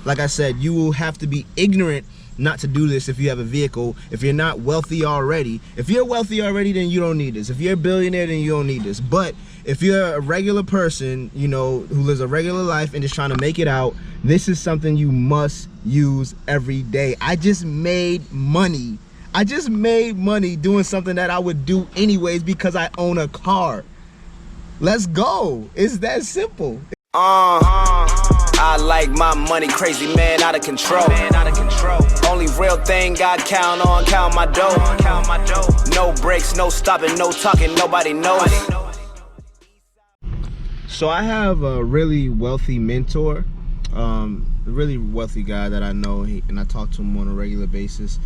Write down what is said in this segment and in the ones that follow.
like I said, you will have to be ignorant not to do this if you have a vehicle. If you're not wealthy already, if you're wealthy already, then you don't need this. If you're a billionaire, then you don't need this. But if you're a regular person, you know, who lives a regular life and just trying to make it out, this is something you must use every day. I just made money. I just made money doing something that I would do anyways because I own a car. Let's go. It's that simple. I like my money crazy, man, out of control. Only real thing I count on, count my dough. No breaks, no stopping, no talking, nobody knows. So I have a really wealthy mentor, a really wealthy guy that I know, and I talk to him on a regular basis.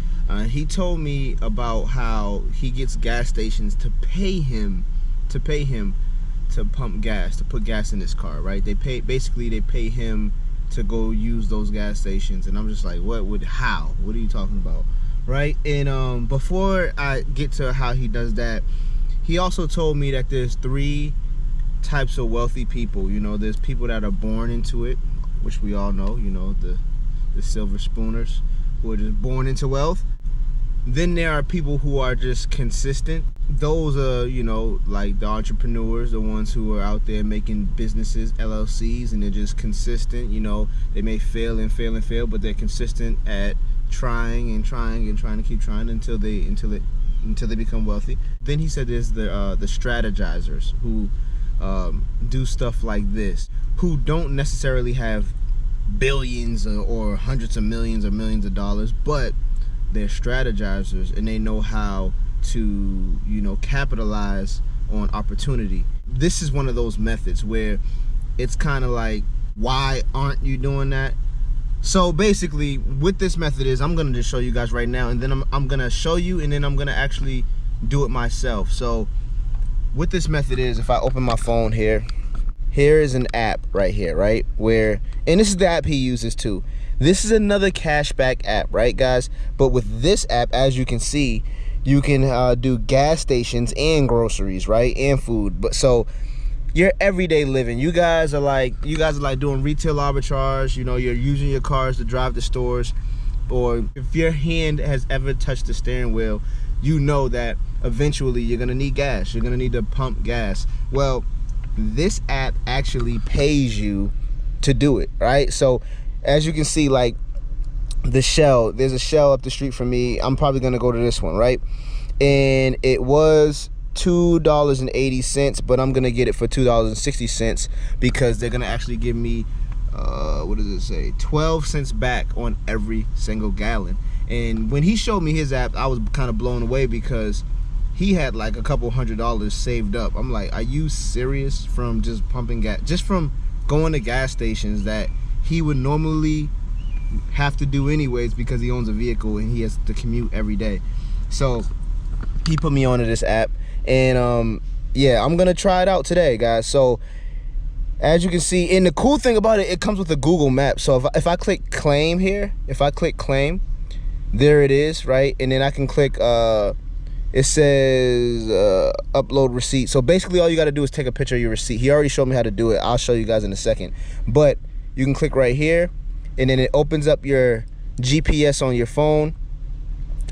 He told me about how he gets gas stations to pay him to pump gas, to put gas in his car, right? They pay him to go use those gas stations, and I'm just like, how? What are you talking about, right? And before I get to how he does that, he also told me that there's 3 types of wealthy people. You know, there's people that are born into it, which we all know, you know, the silver spooners who are just born into wealth. Then there are people who are just consistent. Those are, you know, like the entrepreneurs, the ones who are out there making businesses, LLCs, and they're just consistent. You know, they may fail and fail and fail, but they're consistent at trying and trying and trying to keep trying until they become wealthy. Then he said there's the strategizers who do stuff like this, who don't necessarily have billions or hundreds of millions or millions of dollars, but they're strategizers and they know how to, you know, capitalize on opportunity. This is one of those methods where it's kind of like, why aren't you doing that? So basically what this method is, I'm gonna just show you guys right now, and then I'm gonna show you, and then I'm gonna actually do it myself. So what this method is, if I open my phone here is an app right here, right? And this is the app he uses too. This is another cashback app, right, guys? But with this app, as you can see, you can do gas stations and groceries, right, and food. But so your everyday living, you guys are like doing retail arbitrage. You know, you're using your cars to drive to stores, or if your hand has ever touched the steering wheel, you know that eventually you're gonna need gas. You're gonna need to pump gas. Well, this app actually pays you to do it, right? So as you can see, like the Shell, there's a Shell up the street from me. I'm probably gonna go to this one, right? And it was $2.80, but I'm gonna get it for $2.60 because they're gonna actually give me what does it say, 12 cents back on every single gallon. And when he showed me his app, I was kind of blown away because he had like a couple $100 saved up. I'm like, are you serious? From just pumping gas, just from going to gas stations that he would normally have to do anyways because he owns a vehicle and he has to commute every day. So he put me onto this app, and yeah, I'm gonna try it out today, guys. So as you can see, and the cool thing about it, it comes with a Google map. So if I click claim here, there it is, right? And then I can click it says upload receipt. So basically all you got to do is take a picture of your receipt. He already showed me how to do it. I'll show you guys in a second. But you can click right here, and then it opens up your GPS on your phone,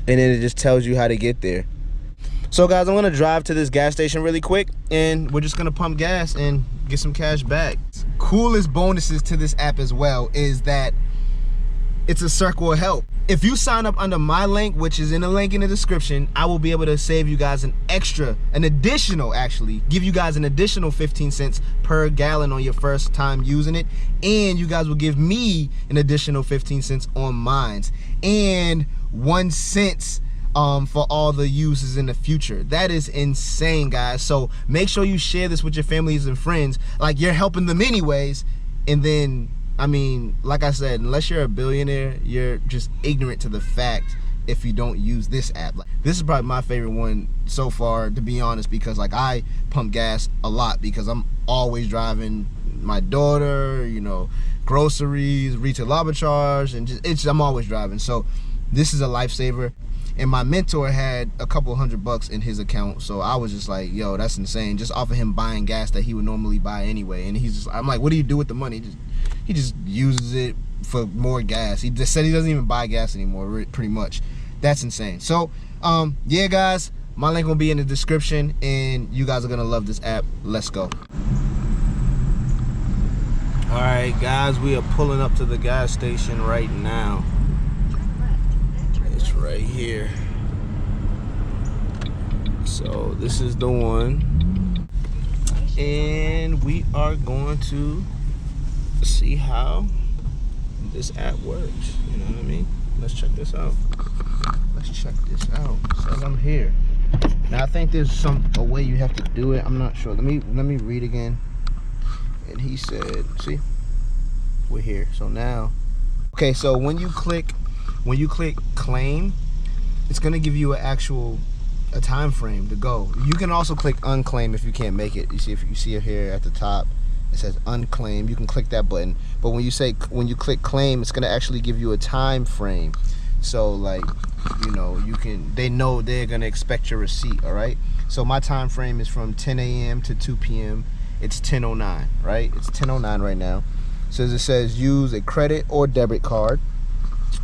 and then it just tells you how to get there. So guys, I'm gonna drive to this gas station really quick, and we're just gonna pump gas and get some cash back. Coolest bonuses to this app as well is that it's a circle of help. If you sign up under my link, which is in the link in the description, I will be able to save you guys give you guys an additional 15 cents per gallon on your first time using it. And you guys will give me an additional 15 cents on mine. And 1 cent for all the uses in the future. That is insane, guys. So make sure you share this with your families and friends. Like, you're helping them anyways. And then, I mean, like I said, unless you're a billionaire, you're just ignorant to the fact if you don't use this app. Like, this is probably my favorite one so far, to be honest, because like I pump gas a lot because I'm always driving my daughter, you know, groceries, retail arbitrage, and I'm always driving. So this is a lifesaver. And my mentor had a couple $100 in his account, so I was just like, yo, that's insane, just off of him buying gas that he would normally buy anyway. And I'm like, what do you do with the money? He just uses it, for more gas. He just said he doesn't even buy gas anymore, pretty much. That's insane. So yeah guys, my link will be in the description, and you guys are gonna love this app. Let's go. All right guys, we are pulling up to the gas station right now. It's right here. So this is the one, and we are going to see how this app works. You know what I mean? Let's check this out. Let's check this out. It says I'm here. Now I think there's a way you have to do it. I'm not sure. Let me read again. And he said, see, we're here. So now, okay, so when you click claim, it's gonna give you a time frame to go. You can also click unclaim if you can't make it. You see, if you see it here at the top, it says unclaim. You can click that button. But when you click claim, it's gonna actually give you a time frame. So like, you know, they know they're gonna expect your receipt. All right. So my time frame is from 10 a.m. to 2 p.m. It's 10:09, right? It's 10:09 right now. So it says use a credit or debit card,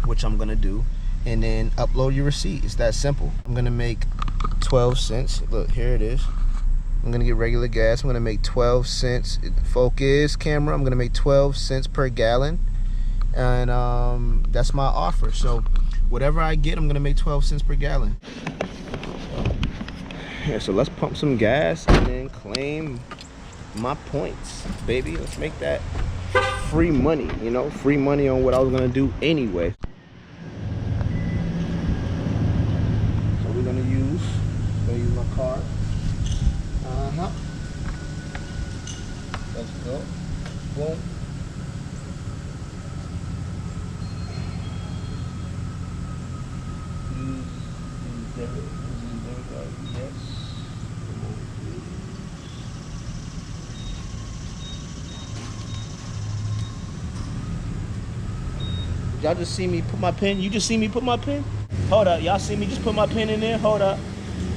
which I'm gonna do, and then upload your receipt. It's that simple. I'm gonna make 12 cents. Look, here it is. I'm gonna get regular gas. I'm gonna make 12 cents. Focus camera. I'm gonna make 12 cents per gallon, and that's my offer. So whatever I get, I'm gonna make 12 cents per gallon. Yeah, so let's pump some gas and then claim my points, baby. Let's make that free money, you know, free money on what I was gonna do anyway. So we're gonna use my card. Let's go. Boom. Use debit card. Yes. Y'all just see me put my pen? You just see me put my pen? Hold up, y'all see me just put my pen in there? Hold up.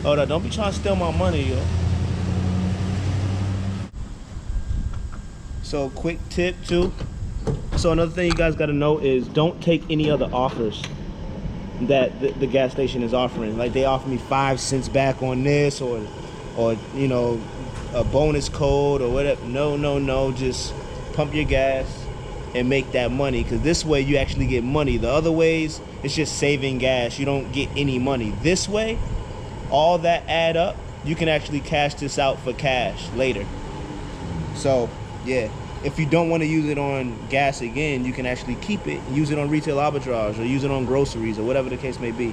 Hold up, don't be trying to steal my money, yo. So quick tip too. So another thing you guys gotta know is don't take any other offers that the gas station is offering. Like they offer me 5 cents back on this, or you know, a bonus code or whatever. No, just pump your gas and make that money, because this way you actually get money. The other ways, it's just saving gas. You don't get any money. This way, all that add up, you can actually cash this out for cash later. So yeah, if you don't want to use it on gas again, you can actually keep it, use it on retail arbitrage, or use it on groceries, or whatever the case may be.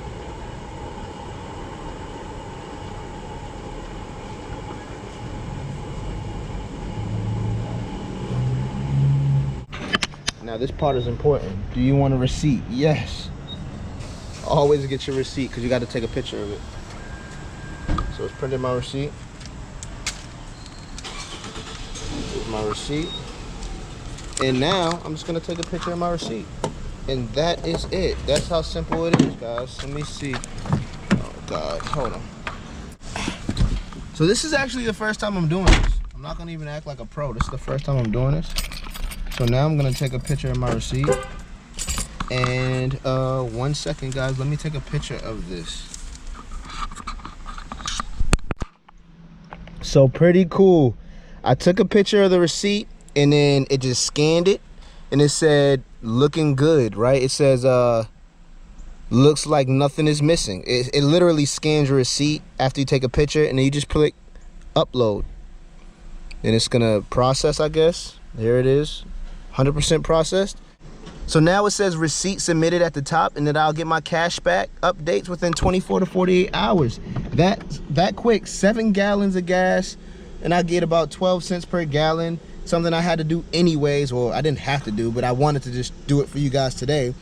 Now this part is important. Do you want a receipt? Yes. Always get your receipt, because you got to take a picture of it. So it's printed my receipt. Here's my receipt. And now I'm just going to take a picture of my receipt. And that is it. That's how simple it is, guys. Let me see. Oh God, hold on. So this is actually the first time I'm doing this. I'm not going to even act like a pro. This is the first time I'm doing this. So now I'm gonna take a picture of my receipt, and 1 second guys, let me take a picture of this. So pretty cool. I took a picture of the receipt, and then it just scanned it, and it said looking good, right? It says looks like nothing is missing. It literally scans your receipt after you take a picture, and then you just click upload, and it's gonna process, I guess. There it is. 100% processed. So now it says receipt submitted at the top, and then I'll get my cashback updates within 24 to 48 hours. That quick. 7 gallons of gas, and I get about 12 cents per gallon. Something I had to do anyways, or I didn't have to do, but I wanted to just do it for you guys today.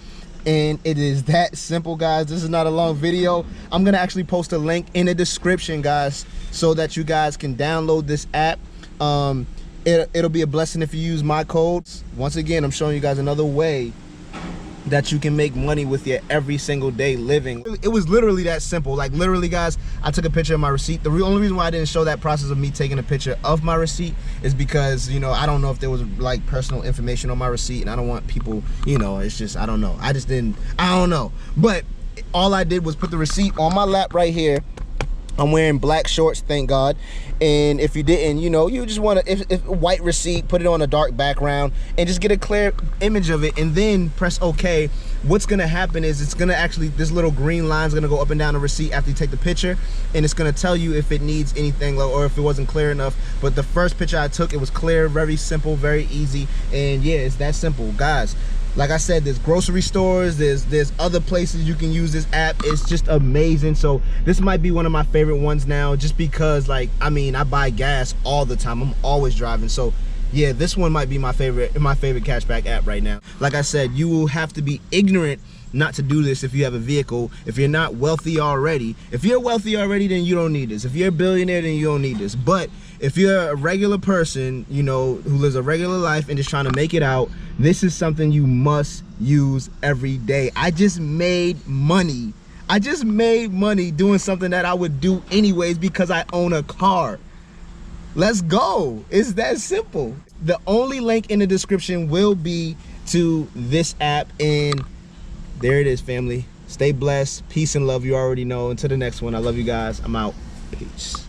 And it is that simple, guys. This is not a long video. I'm gonna actually post a link in the description, guys, so that you guys can download this app. It'll be a blessing if you use my codes. Once again, I'm showing you guys another way that you can make money with your every single day living. It was literally that simple. Like literally, guys, I took a picture of my receipt. The only reason why I didn't show that process of me taking a picture of my receipt is because, you know, I don't know if there was like personal information on my receipt, and I don't want people, you know, it's just, I don't know. I don't know. But all I did was put the receipt on my lap right here. I'm wearing black shorts, thank God. And if you didn't, you know, you just want to, if white receipt, put it on a dark background and just get a clear image of it, and then press OK. What's gonna happen is it's gonna actually, this little green line's gonna go up and down the receipt after you take the picture, and it's gonna tell you if it needs anything or if it wasn't clear enough. But the first picture I took, it was clear, very simple, very easy, and yeah, it's that simple, guys. Like I said, there's grocery stores, there's other places you can use this app. It's just amazing. So this might be one of my favorite ones now, just because, like, I mean, I buy gas all the time. I'm always driving. So yeah, this one might be my favorite cashback app right now. Like I said, you will have to be ignorant not to do this if you have a vehicle, if you're not wealthy already. If you're wealthy already, then you don't need this. If you're a billionaire, then you don't need this. But if you're a regular person, you know, who lives a regular life and just trying to make it out, this is something you must use every day. I just made money. I just made money doing something that I would do anyways because I own a car. Let's go. It's that simple. The only link in the description will be to this app, and there it is, family. Stay blessed. Peace and love. You already know. Until the next one, I love you guys. I'm out. Peace.